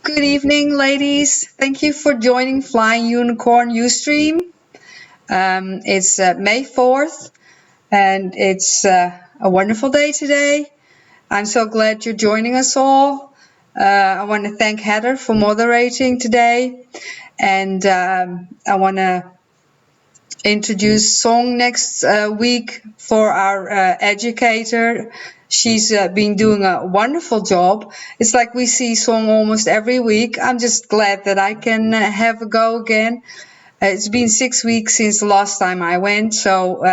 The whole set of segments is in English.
Good evening, ladies. Thank you for joining Flying Unicorn Ustream. It's May 4th, and it's a wonderful day today. I'm so glad you're joining us all. I want to thank Heather for moderating today, and I want to introduce Song next week for our educator. She's been doing a wonderful job. It's like we see Song almost every week. I'm just glad that I can have a go again. It's been 6 weeks since the last time I went, so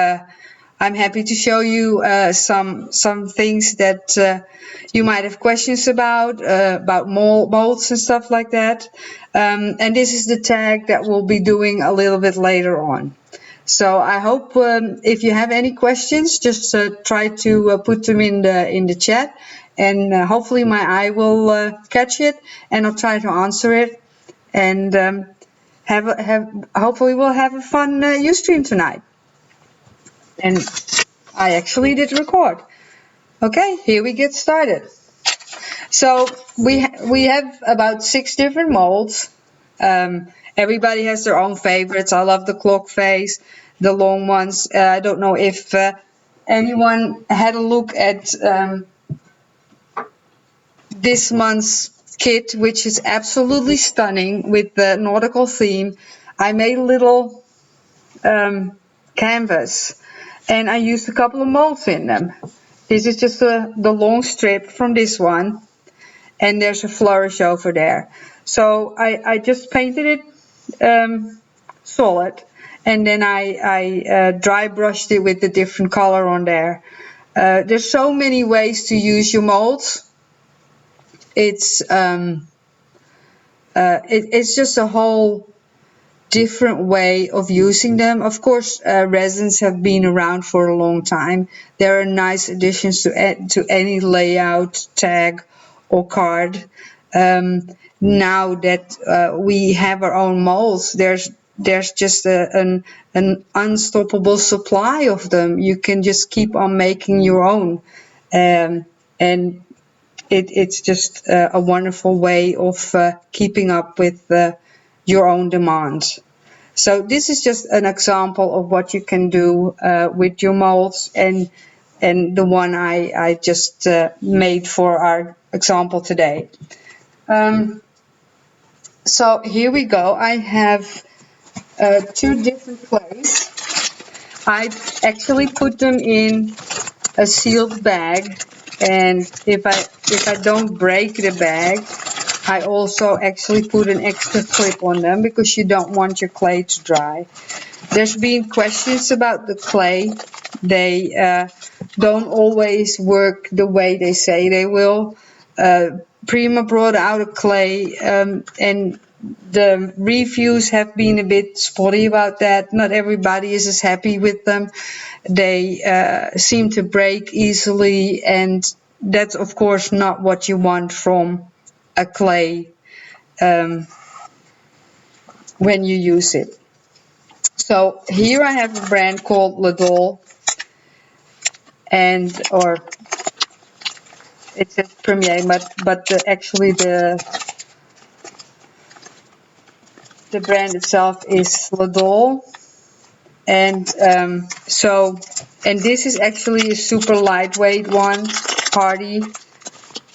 I'm happy to show you some things that you might have questions about molds and stuff like that. And this is the tag that we'll be doing a little bit later on. So I hope if you have any questions, just try to put them in the chat, and hopefully my eye will catch it, and I'll try to answer it. And hopefully we'll have a fun Ustream tonight. And I actually did record. Okay, here we get started. So we have about 6 different molds. Everybody has their own favorites. I love the clock face, the long ones. I don't know if anyone had a look at this month's kit, which is absolutely stunning with the nautical theme. I made a little canvas, and I used a couple of molds in them. This is just the long strip from this one, and there's a flourish over there. So I just painted it solid, and then I dry brushed it with the different color on there. There's so many ways to use your molds. It's just a whole different way of using them. Of course, resins have been around for a long time. There are nice additions to any layout, tag, or card. Now that we have our own molds, there's just an unstoppable supply of them. You can just keep on making your own, and it's just a wonderful way of keeping up with your own demands. So this is just an example of what you can do with your molds, and the one I just made for our example today. So here we go. I have 2 different clays. I actually put them in a sealed bag, and if I don't break the bag, I also actually put an extra clip on them because you don't want your clay to dry. There's been questions about the clay. They don't always work the way they say they will. Prima brought out a clay, and the reviews have been a bit spotty about that. Not everybody is as happy with them. They seem to break easily, and that's of course not what you want from a clay when you use it. So here I have a brand called Ladol, or it says Premier, but actually the brand itself is Ladol, and this is actually a super lightweight one, party.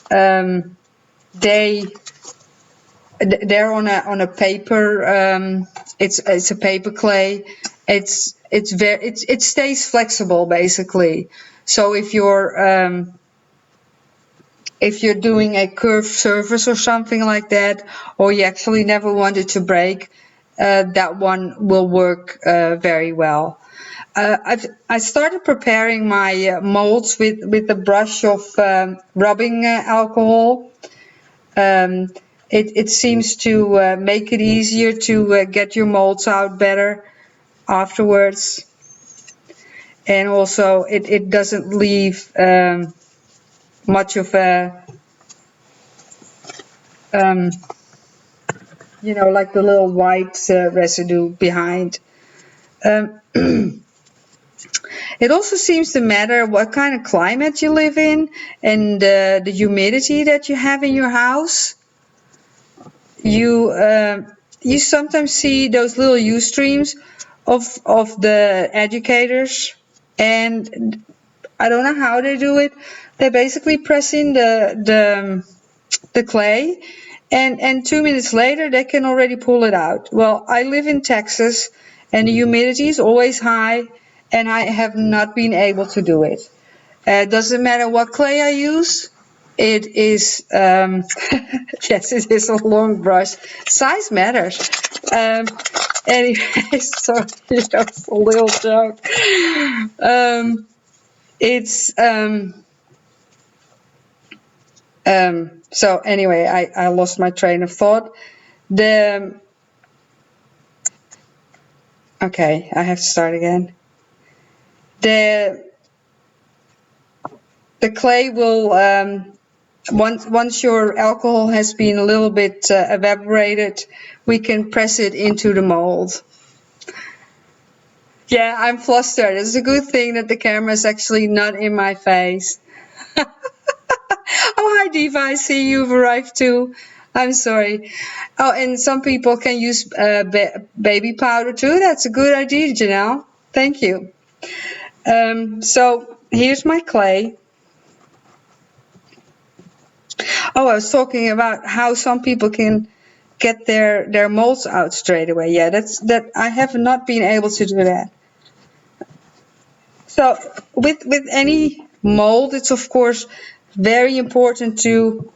They're on a paper. It's a paper clay. It stays flexible basically. So if you're doing a curved surface or something like that, or you actually never want it to break, that one will work very well. I started preparing my molds with a brush of rubbing alcohol. It seems to make it easier to get your molds out better afterwards, and also it doesn't leave much of a like the little white residue behind. It also seems to matter what kind of climate you live in, and the humidity that you have in your house. you sometimes see those little Ustreams of the educators, and I don't know how they do it. They basically press in the clay, and 2 minutes later they can already pull it out. Well, I live in Texas, and the humidity is always high, and I have not been able to do it. Doesn't matter what clay I use. It is, yes, it is a long brush. Size matters. Anyway, so it's a little joke. It's so anyway, I lost my train of thought. The Okay, I have to start again. The clay will once your alcohol has been a little bit evaporated, we can press it into the mold. Yeah, I'm flustered. It's a good thing that the camera is actually not in my face. Oh, hi Diva, I see you've arrived too. I'm sorry. Oh, and some people can use baby powder too. That's a good idea, Janelle. Thank you. So here's my clay. Oh, I was talking about how some people can get their molds out straight away. Yeah, that I have not been able to do that. So with any mold, it's of course very important to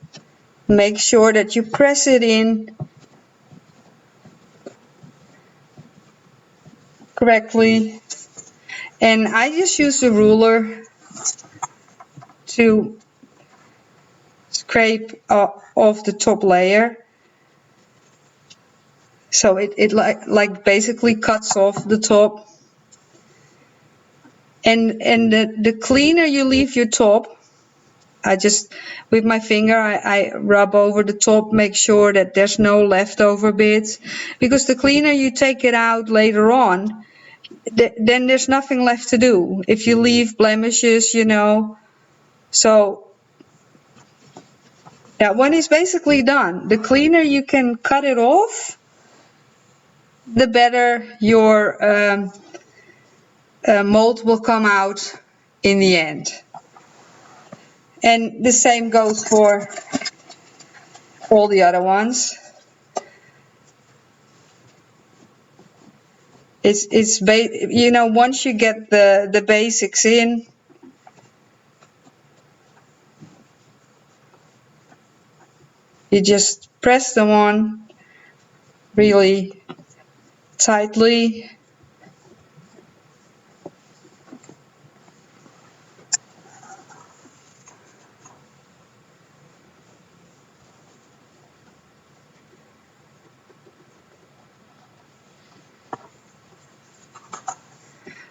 make sure that you press it in correctly. And I just use a ruler to scrape off the top layer. So it like basically cuts off the top. And the cleaner you leave your top, I just, with my finger, I rub over the top, make sure that there's no leftover bits. Because the cleaner you take it out later on, then there's nothing left to do. If you leave blemishes, So that one is basically done. The cleaner you can cut it off, the better your mold will come out in the end. And the same goes for all the other ones. Once you get the basics in, you just press them on really tightly.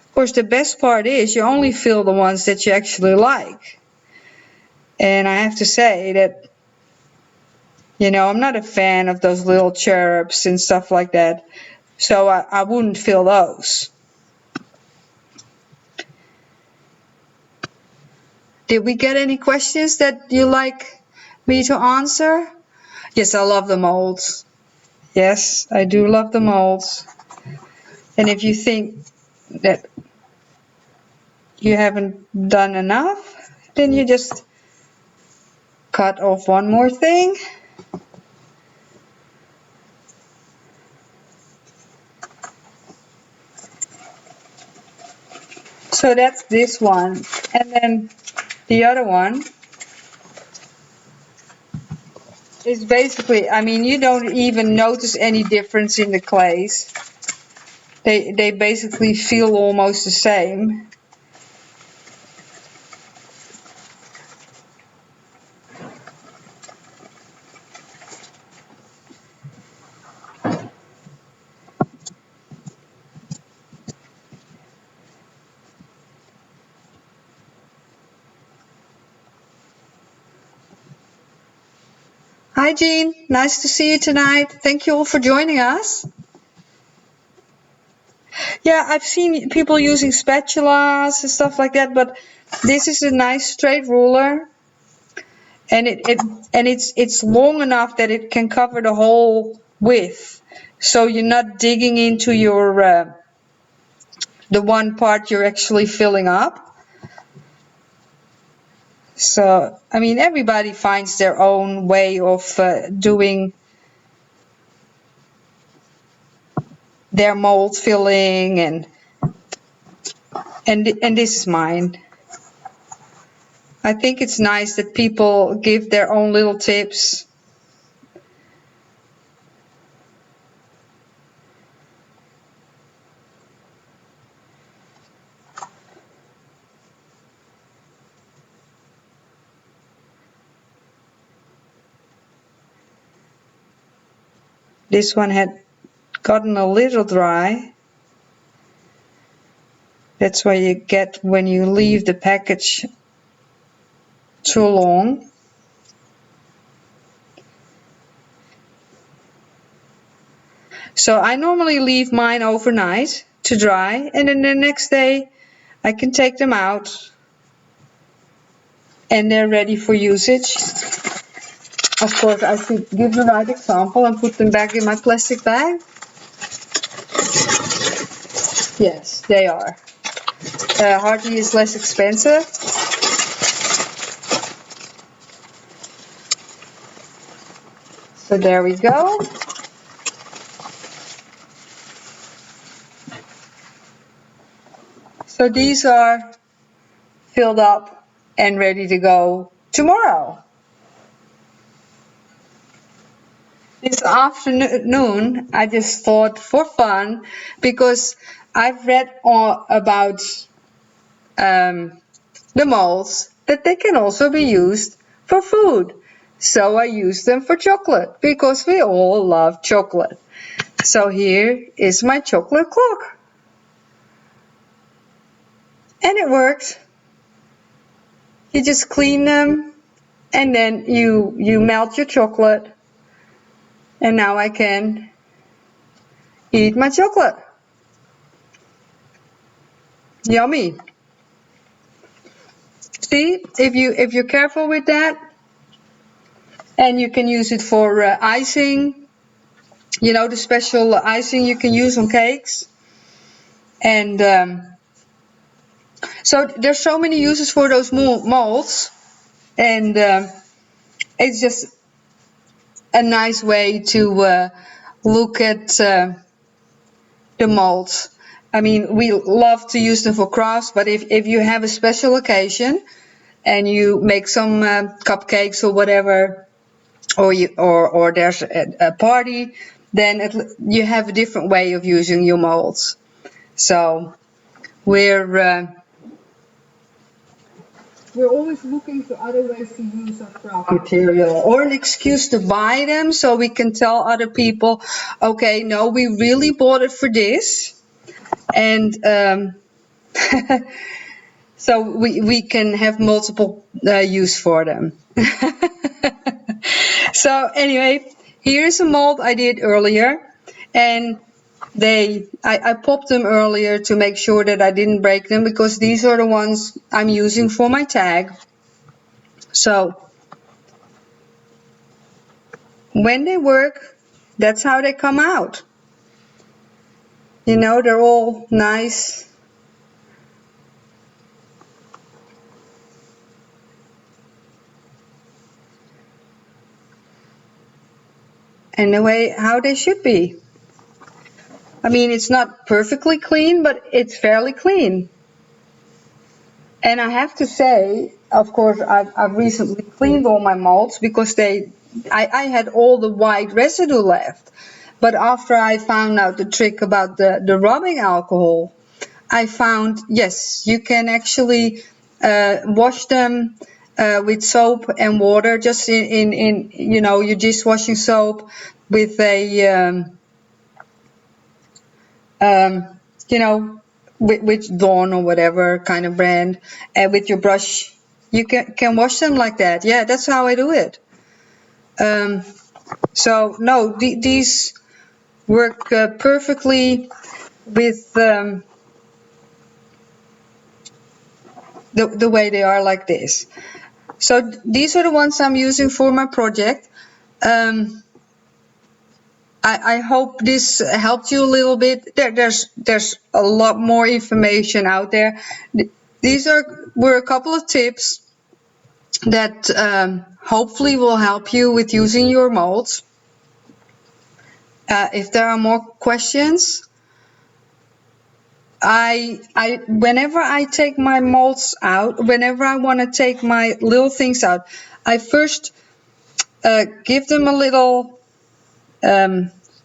Of course, the best part is you only fill the ones that you actually like. And I have to say that, I'm not a fan of those little cherubs and stuff like that. So I wouldn't fill those. Did we get any questions that you like me to answer? Yes, I love the molds. Yes, I do love the molds. And if you think that you haven't done enough, then you just cut off one more thing. So that's this one. And then the other one is basically, you don't even notice any difference in the clays. They basically feel almost the same. Hi Jean, nice to see you tonight. Thank you all for joining us. Yeah, I've seen people using spatulas and stuff like that, but this is a nice straight ruler. and it's long enough that it can cover the whole width, so you're not digging into your the one part you're actually filling up. So I mean, everybody finds their own way of doing their mold filling, and this is mine. I think it's nice that people give their own little tips. This one had gotten a little dry. That's what you get when you leave the package too long. So I normally leave mine overnight to dry, and then the next day I can take them out and they're ready for usage. Of course, I should give the right example and put them back in my plastic bag. Yes, they are. Hardly is less expensive. So there we go. So these are filled up and ready to go tomorrow. This afternoon, I just thought for fun, because I've read about the molds, that they can also be used for food. So I used them for chocolate, because we all love chocolate. So here is my chocolate clock. And it works. You just clean them, and then you melt your chocolate. And now I can eat my chocolate. Yummy. See, if you're careful with that, and you can use it for icing, you know, the special icing you can use on cakes. And so there's so many uses for those molds, and it's just a nice way to look at the molds. I mean, we love to use them for crafts, but if you have a special occasion and you make some cupcakes or whatever, or there's a party, then you have a different way of using your molds. So we're always looking for other ways to use our craft material, or an excuse to buy them, so we can tell other people, okay, no, we really bought it for this, and so we can have multiple use for them. So anyway, here's a mold I did earlier, and I popped them earlier to make sure that I didn't break them, because these are the ones I'm using for my tag. So when they work, that's how they come out. You know, they're all nice. And the way how they should be. I mean, it's not perfectly clean, but it's fairly clean. And I have to say, of course, I've recently cleaned all my molds, because I had all the white residue left. But after I found out the trick about the rubbing alcohol, I found, yes, you can actually wash them with soap and water, just in you know, your dishwashing soap, with a you know, with Dawn or whatever kind of brand, and with your brush, you can wash them like that. Yeah, that's how I do it. So no, these work perfectly with the way they are like this. So these are the ones I'm using for my project. I hope this helped you a little bit. There's a lot more information out there. These were a couple of tips that hopefully will help you with using your molds. If there are more questions, whenever I take my molds out, whenever I want to take my little things out, I first give them a little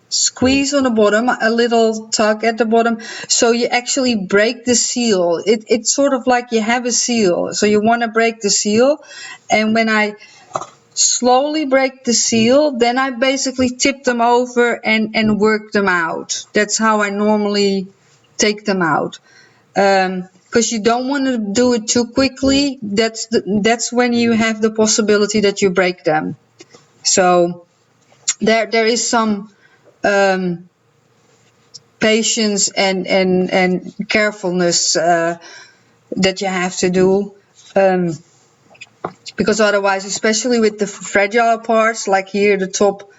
squeeze on the bottom, a little tug at the bottom, so you actually break the seal. It's sort of like you have a seal, so you want to break the seal. And when I slowly break the seal, then I basically tip them over and work them out. That's how I normally take them out. Because you don't want to do it too quickly. That's when you have the possibility that you break them. So there is some patience and carefulness that you have to do, because otherwise, especially with the fragile parts, like here the top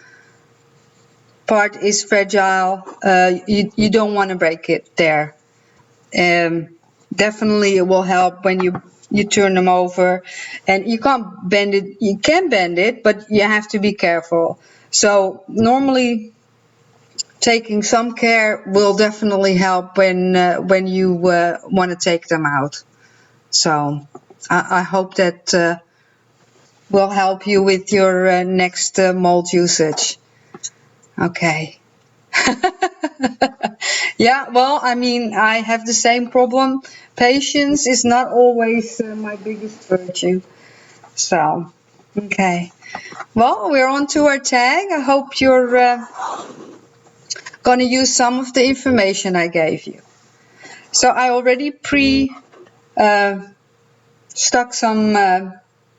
part is fragile, you don't want to break it there. Definitely it will help when you turn them over, and you can't bend it. You can bend it, but you have to be careful. So normally taking some care will definitely help when you want to take them out. So I hope that will help you with your next mold usage. Okay. Yeah, well, I mean, I have the same problem. Patience is not always my biggest virtue. So, okay. Well, we're on to our tag. I hope you're going to use some of the information I gave you. So I already stuck some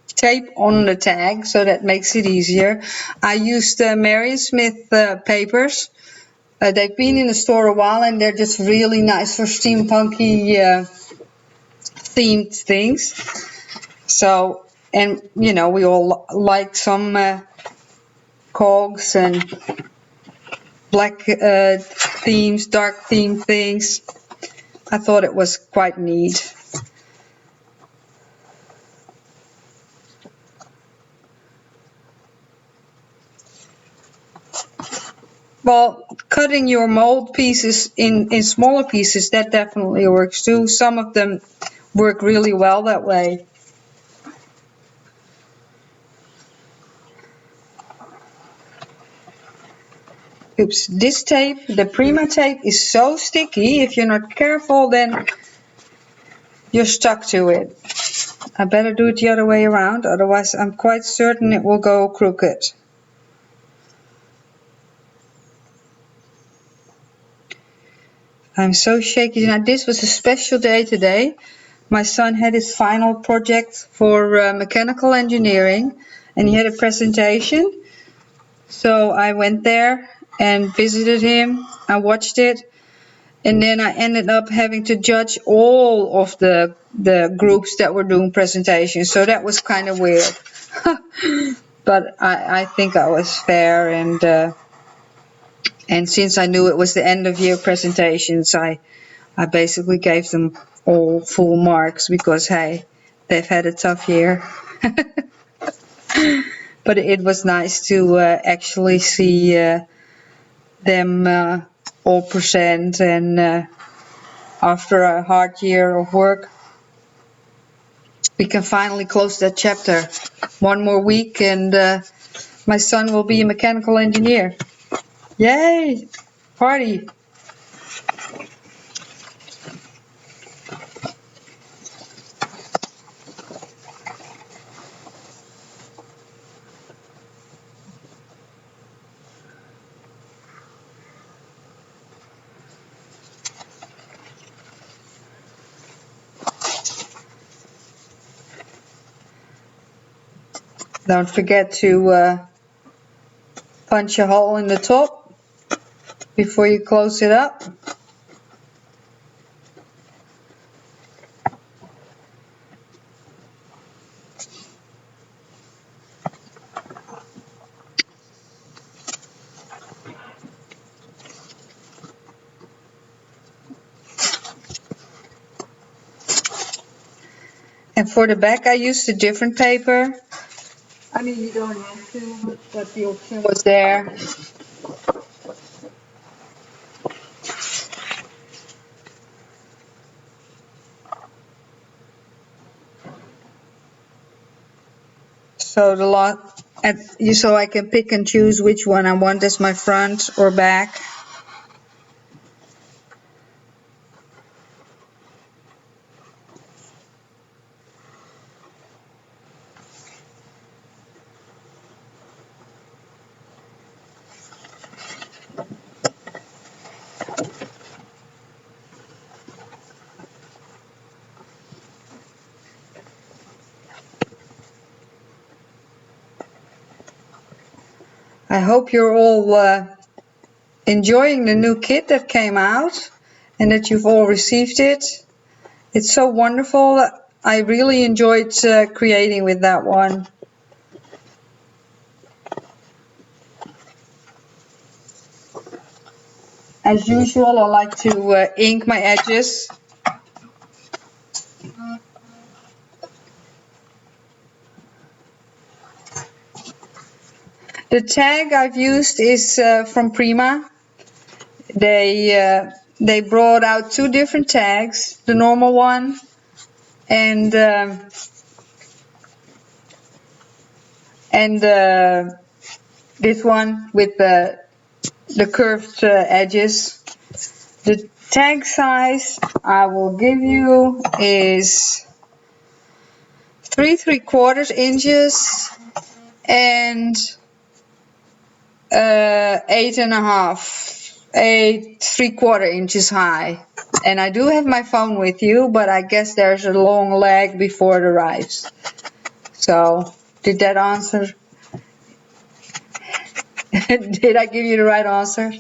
tape on the tag, so that makes it easier. I used Marion Smith papers. They've been in the store a while, and they're just really nice for steampunky themed things. So, and you know, we all like some cogs and black themes, dark theme things. I thought it was quite neat. Well, cutting your mold pieces in smaller pieces, that definitely works too. Some of them work really well that way. Oops, this tape, the Prima tape, is so sticky. If you're not careful, then you're stuck to it. I better do it the other way around, otherwise I'm quite certain it will go crooked. I'm so shaky. Now, this was a special day today. My son had his final project for mechanical engineering, and he had a presentation. So I went there and visited him. I watched it, and then I ended up having to judge all of the groups that were doing presentations. So that was kind of weird. But I think I was fair, and since I knew it was the end of year presentations, I basically gave them all full marks because, hey, they've had a tough year. But it was nice to actually see them all present, and after a hard year of work, we can finally close that chapter. One more week and my son will be a mechanical engineer. Yay! Party! Don't forget to punch a hole in the top before you close it up. for the back I used a different paper. I mean, you don't have to, but the option was there. So so I can pick and choose which one I want as my front or back. I hope you're all enjoying the new kit that came out and that you've all received it. It's so wonderful. I really enjoyed creating with that one. As usual, I like to ink my edges. The tag I've used is from Prima. They brought out two different tags, the normal one and this one with the curved edges. The tag size I will give you is 3¾ inches and 8¾ inches high. And I do have my phone with you, but I guess there's a long lag before it arrives. So, did that answer? Did I give you the right answer?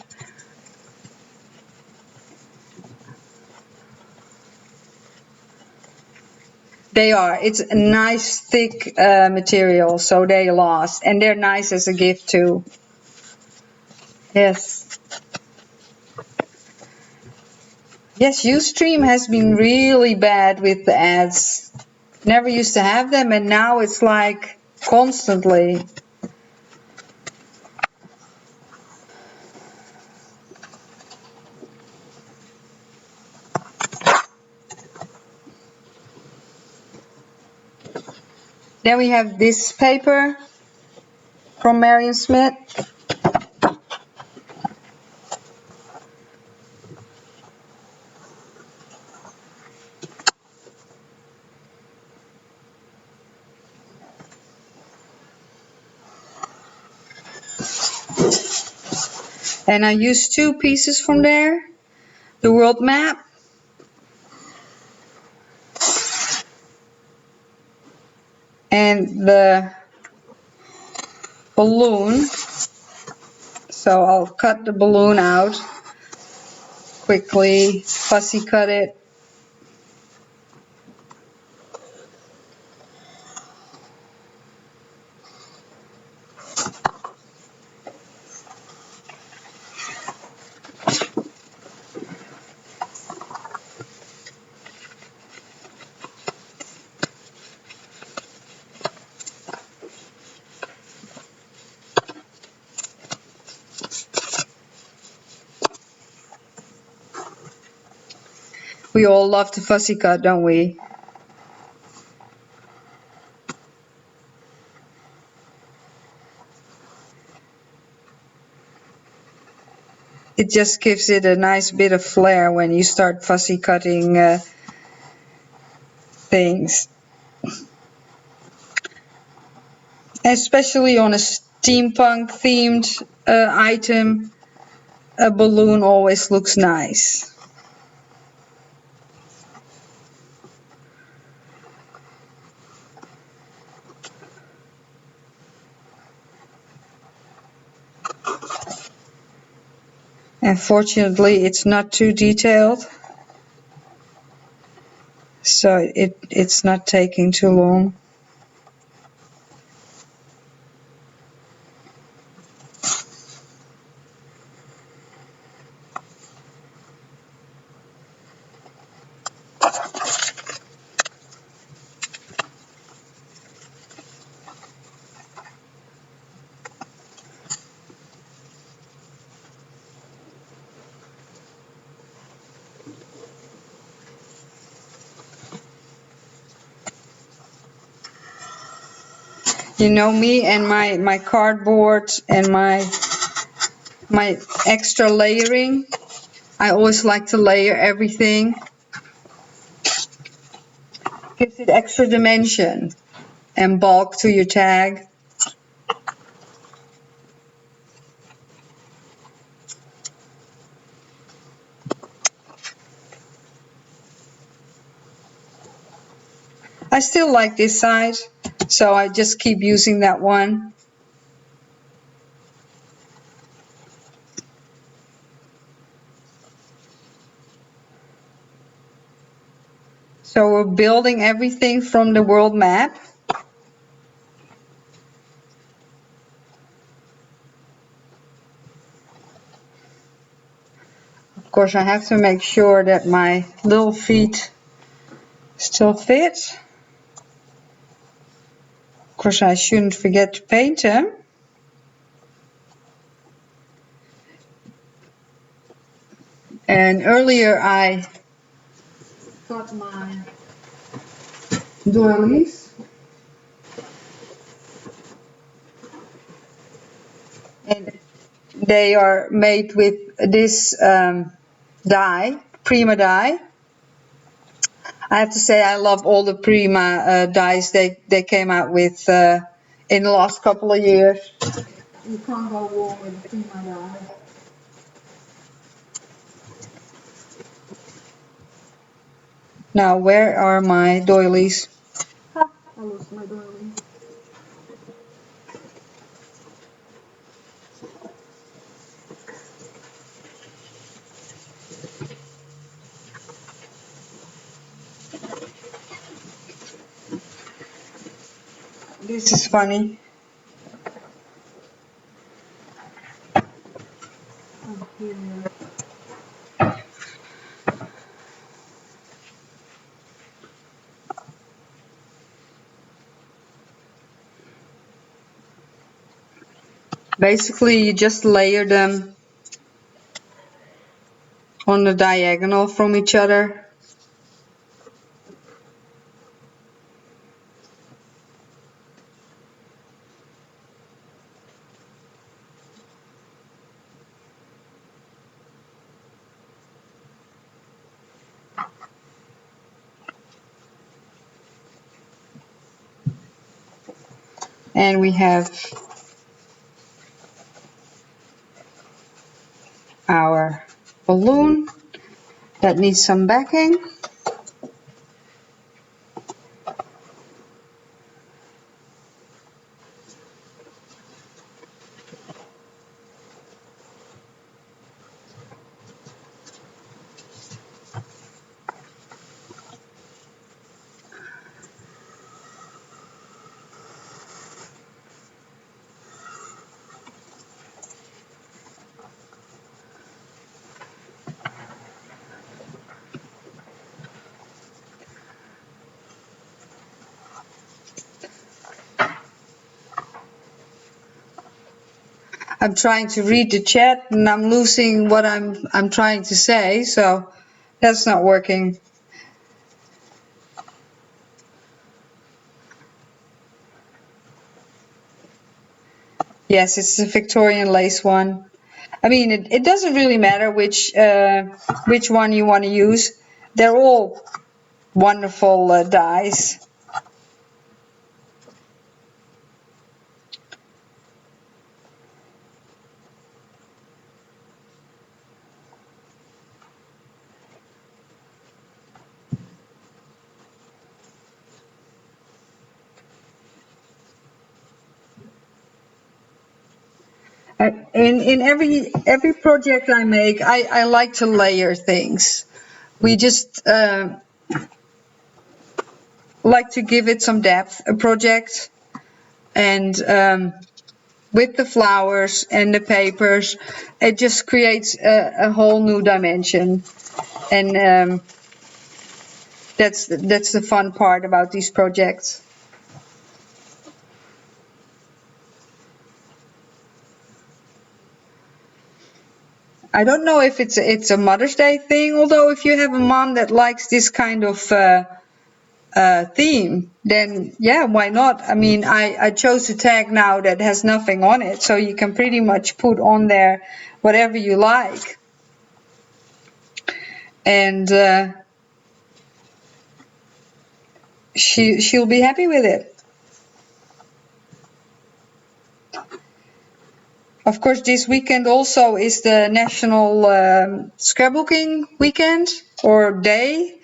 They are. It's a nice thick material, so they last. And they're nice as a gift too. Yes. Yes, Ustream has been really bad with the ads. Never used to have them, and now it's like constantly. Then we have this paper from Marion Smith. And I used two pieces from there. The world map. And the balloon. So I'll cut the balloon out quickly, fussy cut it. We all love to fussy cut, don't we? It just gives it a nice bit of flair when you start fussy cutting things. Especially on a steampunk themed item, a balloon always looks nice. And fortunately it's not too detailed, so it's not taking too long. You know me and my cardboard and my extra layering. I always like to layer everything. Gives it extra dimension and bulk to your tag. I still like this side, so I just keep using that one. So we're building everything from the world map. Of course, I have to make sure that my little feet still fit. Of course, I shouldn't forget to paint them. And earlier I got my doilies. And they are made with this dye, Prima dye. I have to say I love all the Prima dyes they came out with in the last couple of years. You can't go wrong with the Prima dye. Now, where are my doilies? Ah, I lost my doilies. This is funny. Oh, here we are. Basically, you just layer them on the diagonal from each other. And we have our balloon that needs some backing. I'm trying to read the chat and I'm losing what I'm trying to say, so that's not working. Yes, it's the Victorian lace one. I mean, it doesn't really matter which one you want to use. They're all wonderful dyes. In every project I make, I like to layer things. We just like to give it some depth, a project, and with the flowers and the papers, it just creates a whole new dimension, and that's the fun part about these projects. I don't know if it's a Mother's Day thing, although if you have a mom that likes this kind of theme, then yeah, why not? I mean, I chose a tag now that has nothing on it, so you can pretty much put on there whatever you like. And she'll be happy with it. Of course, this weekend also is the National Scrapbooking Weekend or Day.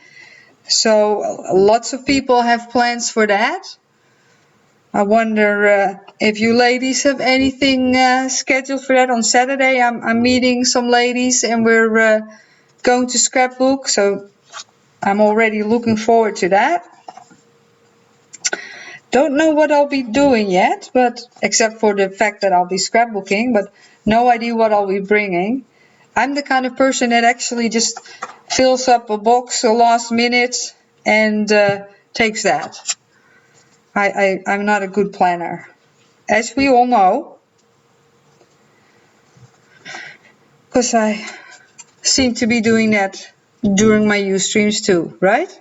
So lots of people have plans for that. I wonder if you ladies have anything scheduled for that. On Saturday, I'm meeting some ladies and we're going to scrapbook. So I'm already looking forward to that. Don't know what I'll be doing yet, but except for the fact that I'll be scrapbooking, but no idea what I'll be bringing. I'm the kind of person that actually just fills up a box last minute and takes that. I'm not a good planner, as we all know, because I seem to be doing that during my Ustreams too, right?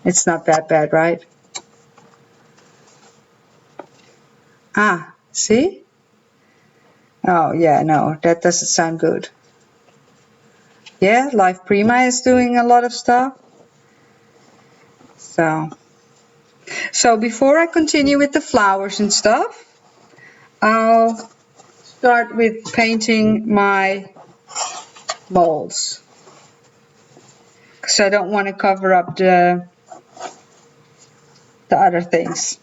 It's not that bad, right? Ah, see? Oh, yeah, no, that doesn't sound good. Yeah, Live Prima is doing a lot of stuff. So before I continue with the flowers and stuff, I'll start with painting my molds. Because I don't want to cover up the other things.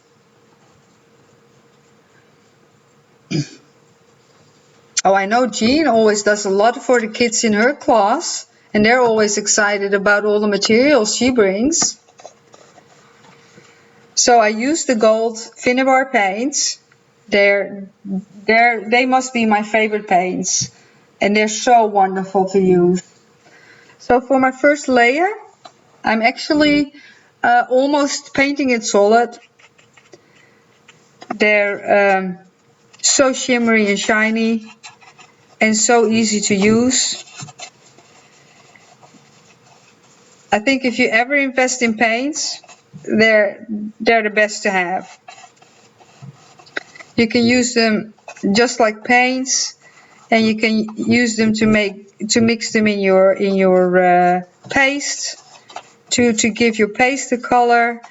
Oh, I know Jean always does a lot for the kids in her class, and they're always excited about all the materials she brings. So I use the gold Finnebar paints. They must be my favorite paints, and they're so wonderful to use. So for my first layer, I'm actually almost painting it solid. They're so shimmery and shiny and so easy to use. I think if you ever invest in paints, they're the best to have. You can use them just like paints, and you can use them to mix them in your paste to give your paste a color.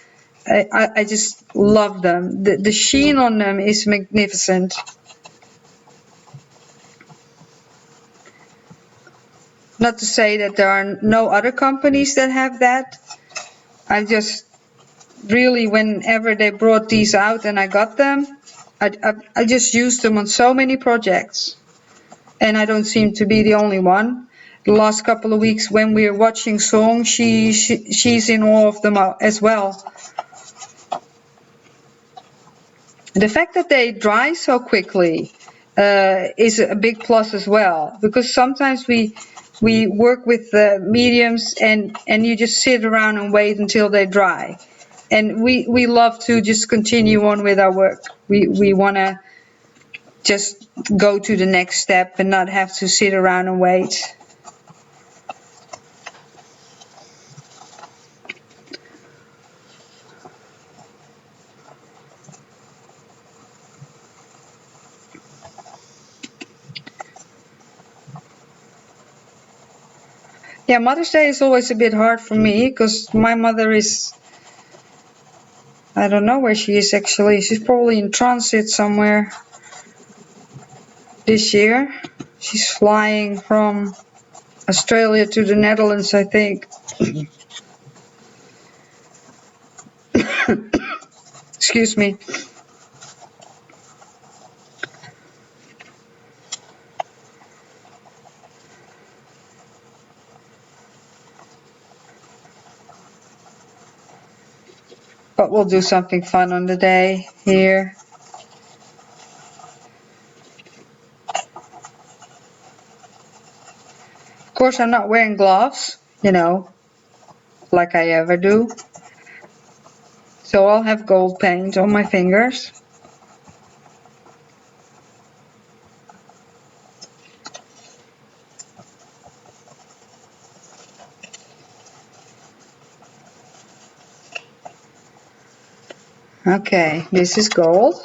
I just love them. The sheen on them is magnificent. Not to say that there are no other companies that have that. I just really, whenever they brought these out and I got them, I just used them on so many projects. And I don't seem to be the only one. The last couple of weeks when we were watching songs, she's in all of them as well. The fact that they dry so quickly is a big plus as well, because sometimes we work with mediums and you just sit around and wait until they dry, and we love to just continue on with our work. We want to just go to the next step and not have to sit around and wait. Yeah, Mother's Day is always a bit hard for me because my mother is, I don't know where she is actually. She's probably in transit somewhere this year. She's flying from Australia to the Netherlands, I think. Excuse me. But we'll do something fun on the day here. Of course, I'm not wearing gloves, like I ever do. So I'll have gold paint on my fingers. Okay, this is gold.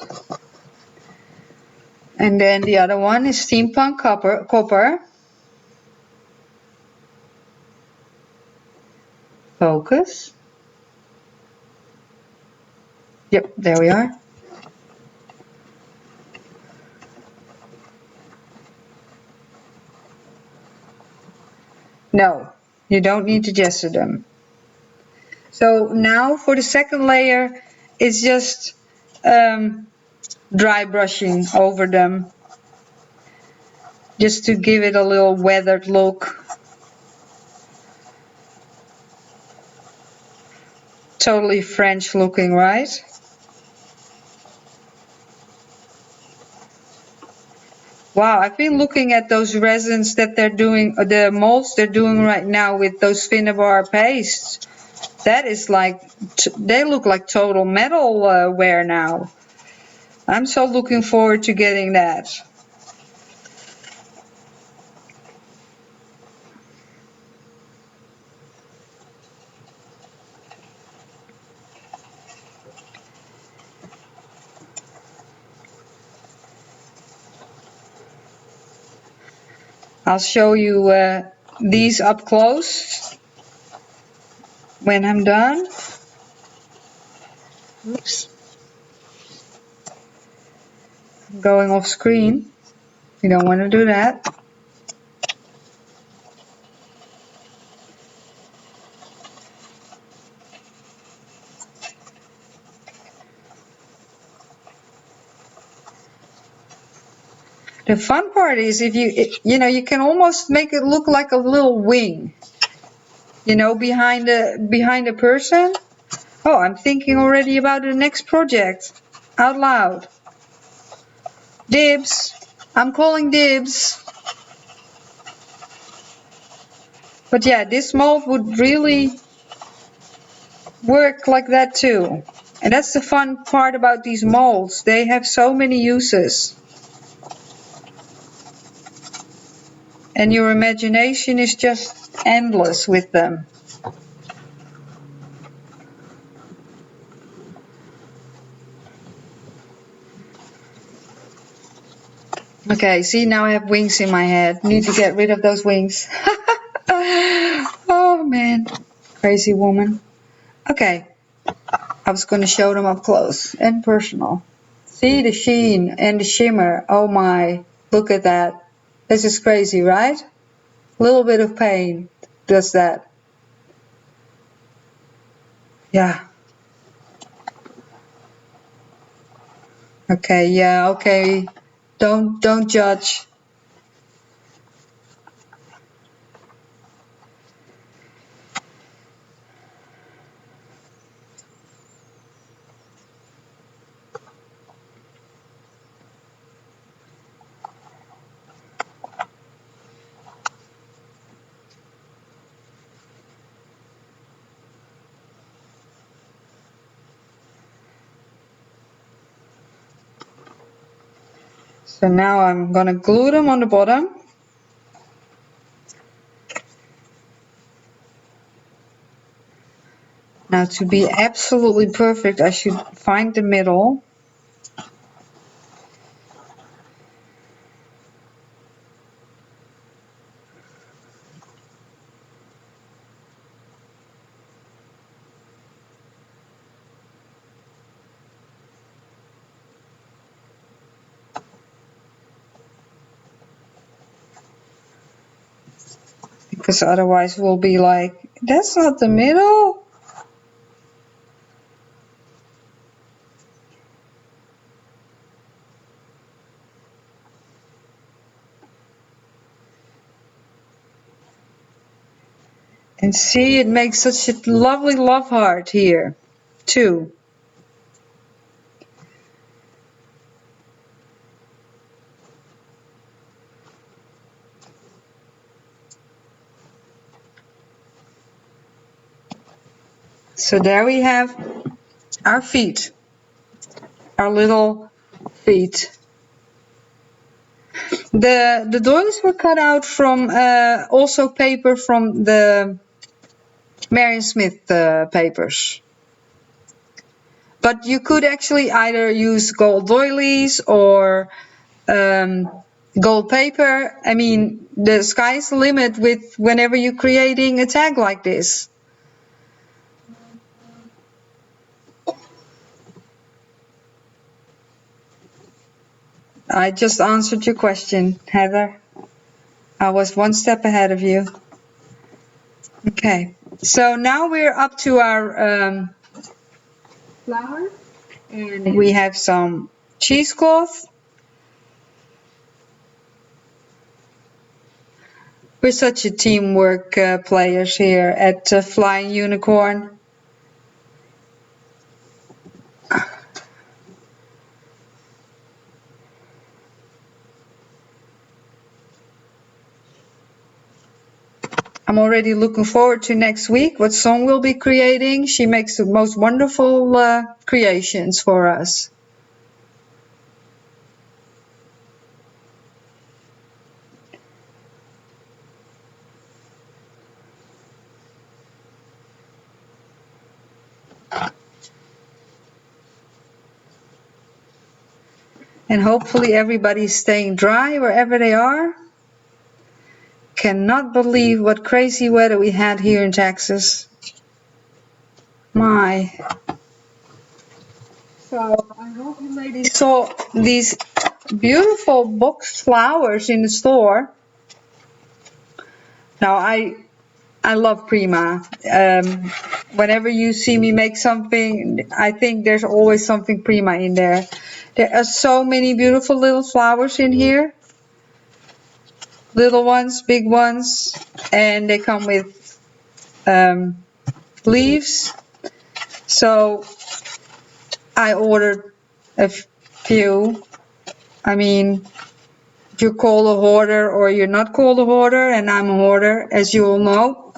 And then the other one is Steampunk copper. Focus. Yep, there we are. No, you don't need to gesture them. So now for the second layer, it's just dry brushing over them, just to give it a little weathered look. Totally French looking, right? Wow, I've been looking at those resins that they're doing, the molds they're doing right now with those Finnabar pastes. That is like, they look like total metal ware now. I'm so looking forward to getting that. I'll show you these up close when I'm done. Oops. I'm going off screen. You don't want to do that. The fun part is if you can almost make it look like a little wing, behind a person. Oh, I'm thinking already about the next project. Out loud. Dibs. I'm calling dibs. But yeah, this mold would really work like that too. And that's the fun part about these molds. They have so many uses. And your imagination is just endless with them. Okay, see, now I have wings in my head. Need to get rid of those wings. Oh man, crazy woman. Okay, I was going to show them up close and personal. See the sheen and the shimmer. Oh my, look at that. This is crazy, right? A little bit of pain does that. Yeah. Okay, yeah, okay. Don't judge. So now I'm gonna glue them on the bottom. Now to be absolutely perfect, I should find the middle. Because otherwise we'll be like, that's not the middle. And see, it makes such a lovely love heart here, too. So there we have our feet, our little feet. The doilies were cut out from also paper from the Marion Smith papers. But you could actually either use gold doilies or um, gold paper. I mean, the sky's the limit with whenever you're creating a tag like this. I just answered your question, Heather. I was one step ahead of you. Okay, so now we're up to our flour, and we have some cheesecloth. We're such a teamwork players here at Flying Unicorn. I'm already looking forward to next week, what song we'll be creating. She makes the most wonderful creations for us. And hopefully everybody's staying dry wherever they are. Cannot believe what crazy weather we had here in Texas. My. So I hope you ladies saw these beautiful boxed flowers in the store. Now I love Prima. Whenever you see me make something, I think there's always something Prima in there. There are so many beautiful little flowers in here. Little ones, big ones, and they come with leaves. So I ordered a few. I mean, if you're called a hoarder or you're not called a hoarder, and I'm a hoarder, as you all know.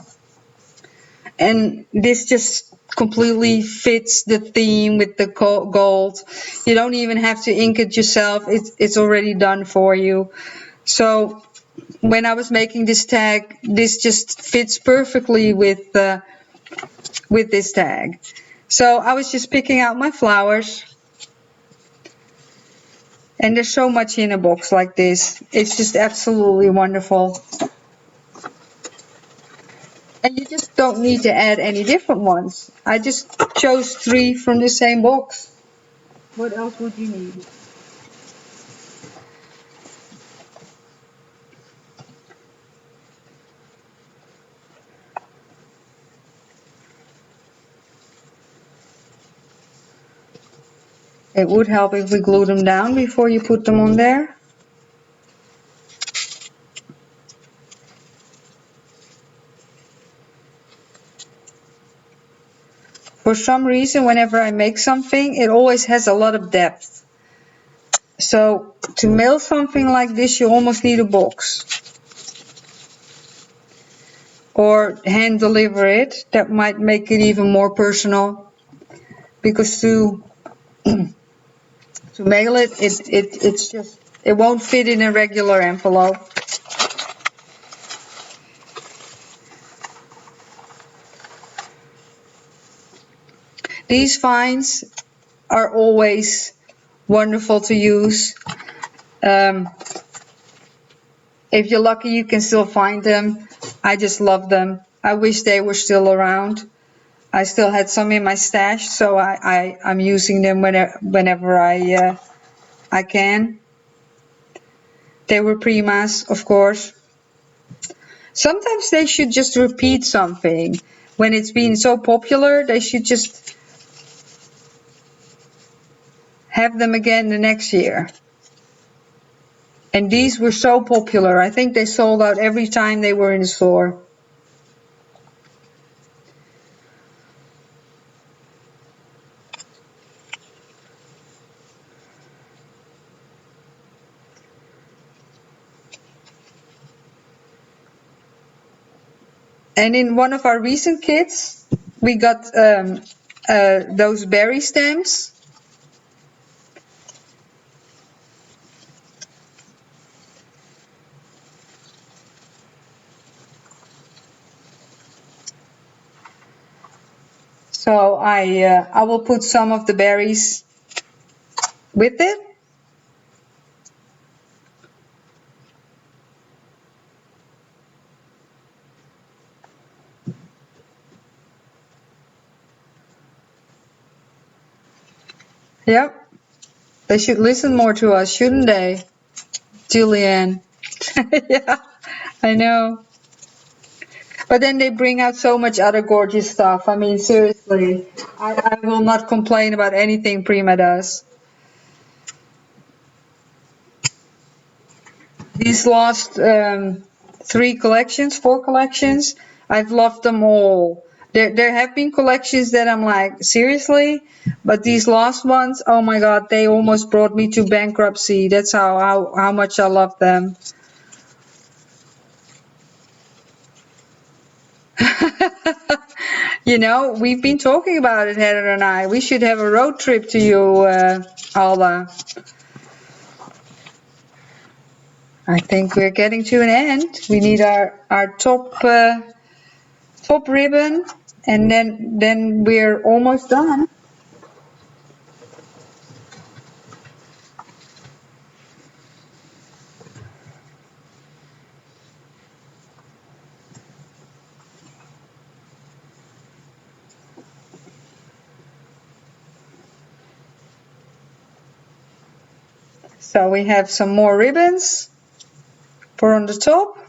And this just completely fits the theme with the gold. You don't even have to ink it yourself. It's already done for you. So when I was making this tag, this just fits perfectly with this tag. So I was just picking out my flowers. And there's so much in a box like this. It's just absolutely wonderful. And you just don't need to add any different ones. I just chose 3 from the same box. What else would you need? It would help if we glue them down before you put them on there. For some reason, whenever I make something, it always has a lot of depth. So to mail something like this, you almost need a box. Or hand deliver it. That might make it even more personal. Because to mail it, it's just, it won't fit in a regular envelope. These finds are always wonderful to use. If you're lucky, you can still find them. I just love them. I wish they were still around. I still had some in my stash, so I'm using them whenever I can. They were Primas, of course. Sometimes they should just repeat something. When it's been so popular, they should just have them again the next year. And these were so popular. I think they sold out every time they were in the store. And in one of our recent kits, we got those berry stems. So I will put some of the berries with it. Yep. They should listen more to us, shouldn't they, Julianne? Yeah, I know. But then they bring out so much other gorgeous stuff. I mean, seriously, I will not complain about anything Prima does. These last four collections, I've loved them all. There have been collections that I'm like, seriously? But these last ones, oh my God, they almost brought me to bankruptcy. That's how much I love them. You know, we've been talking about it, Heather and I. We should have a road trip to you, Alda. I think we're getting to an end. We need our top ribbon, and then we're almost done. So we have some more ribbons for on the top.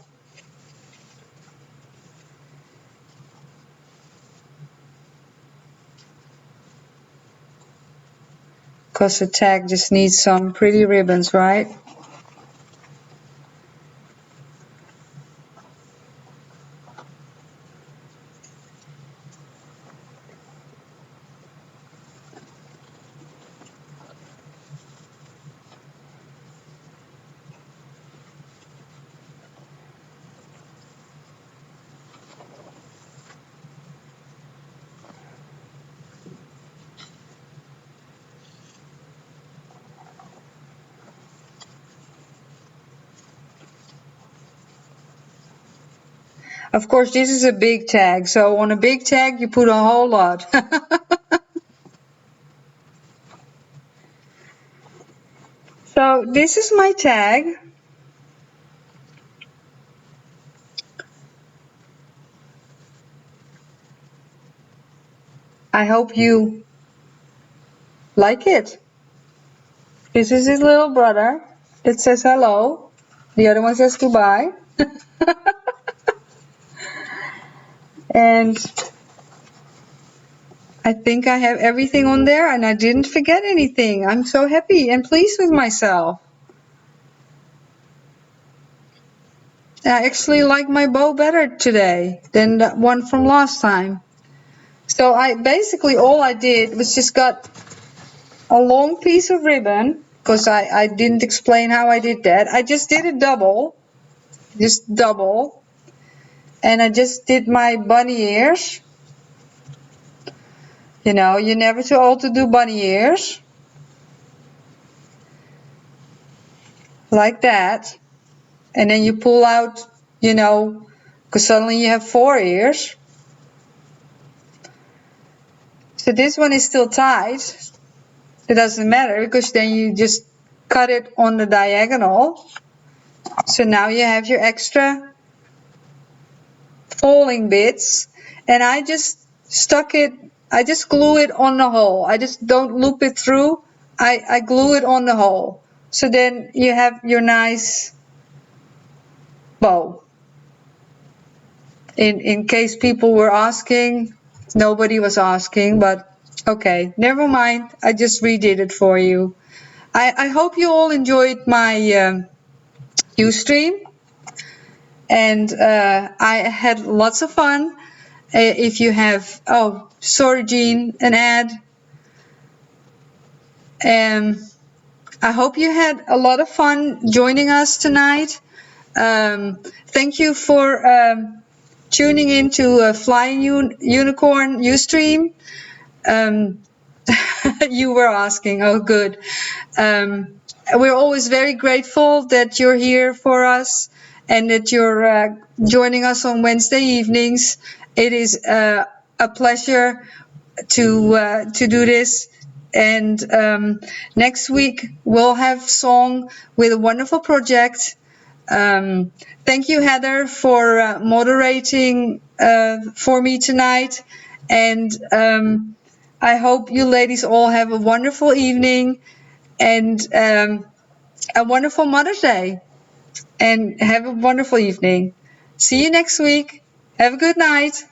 Because the tag just needs some pretty ribbons, right? Of course, this is a big tag, so on a big tag you put a whole lot. So this is my tag. I hope you like it. This is his little brother. It says hello. The other one says goodbye. And I think I have everything on there and I didn't forget anything. I'm so happy and pleased with myself. I actually like my bow better today than the one from last time. So I basically all I did was just got a long piece of ribbon, because I didn't explain how I did that. I just did a double, and I just did my bunny ears. You know, you're never too old to do bunny ears. Like that. And then you pull out, you know, because suddenly you have 4 ears. So this one is still tied. It doesn't matter, because then you just cut it on the diagonal. So now you have your extra falling bits, and I just glue it on the hole. I just don't loop it through. I glue it on the hole. So then you have your nice bow. In case people were asking, nobody was asking, but okay, never mind. I just redid it for you. I hope you all enjoyed my Ustream, and I had lots of fun. If you have, oh, sorry, Jean, an ad. I hope you had a lot of fun joining us tonight. Thank you for tuning in to Flying Unicorn Ustream. You were asking, oh good. We're always very grateful that you're here for us and that you're joining us on Wednesday evenings. It is a pleasure to do this. And next week we'll have song with a wonderful project. Thank you, Heather, for moderating for me tonight. And I hope you ladies all have a wonderful evening and a wonderful Mother's Day. And have a wonderful evening. See you next week. Have a good night.